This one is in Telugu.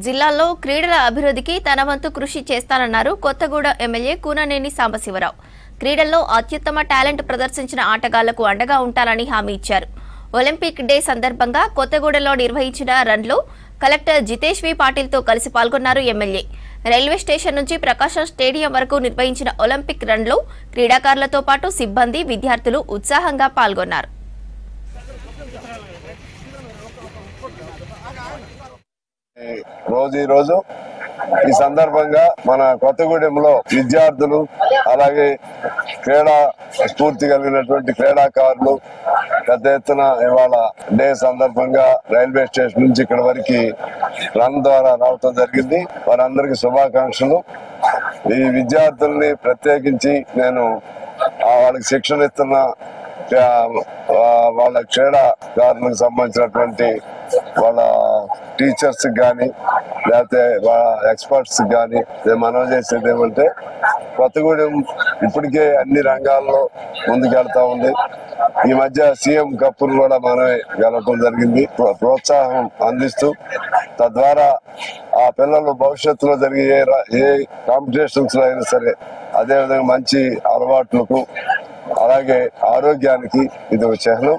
జిల్లాలో క్రీడల అభివృద్ధికి తన వంతు కృషి చేస్తానన్నారు కొత్తగూడెం ఎమ్మెల్యే కూననేని సాంబశివరావు. క్రీడల్లో అత్యుత్తమ టాలెంట్ ప్రదర్శించిన ఆటగాళ్లకు అండగా ఉంటానని హామీ ఇచ్చారు. ఒలింపిక్ డే సందర్భంగా కొత్తగూడెంలో నిర్వహించిన రన్లో కలెక్టర్ జితేష్ వి పాటిల్తో కలిసి పాల్గొన్నారు ఎమ్మెల్యే. రైల్వే స్టేషన్ నుంచి ప్రకాశం స్టేడియం వరకు నిర్వహించిన ఒలింపిక్ రన్లో క్రీడాకారులతో పాటు సిబ్బంది, విద్యార్థులు ఉత్సాహంగా పాల్గొన్నారు. రోజు ఈ సందర్భంగా మన కొత్తగూడెంలో విద్యార్థులు అలాగే క్రీడా స్ఫూర్తి కలిగినటువంటి క్రీడాకారులు పెద్ద ఎత్తున ఇవాళ డే సందర్భంగా రైల్వే స్టేషన్ నుంచి ఇక్కడ వరకు రన్ ద్వారా రావటం జరిగింది. వారందరికీ శుభాకాంక్షలు. ఈ విద్యార్థుల్ని ప్రత్యేకించి నేను వాళ్ళకి శిక్షణ ఇస్తున్న వాళ్ళ క్రీడాకారులకు సంబంధించినటువంటి వాళ్ళ టీచర్స్ కానీ లేకపోతే ఎక్స్పర్ట్స్ కానీ నేను మనవి చేసేది ఏమంటే, కొత్తగూడెం ఇప్పటికే అన్ని రంగాల్లో ముందుకెళ్తా ఉంది. ఈ మధ్య సీఎం కప్పును కూడా మనమే గెలవడం జరిగింది. ప్రోత్సాహం అందిస్తూ తద్వారా ఆ పిల్లలు భవిష్యత్తులో జరిగే ఏ కాంపిటీషన్స్ లో అయినా సరే అదేవిధంగా మంచి అలవాట్లకు అలాగే ఆరోగ్యానికి ఇది ఒక చిహ్నం.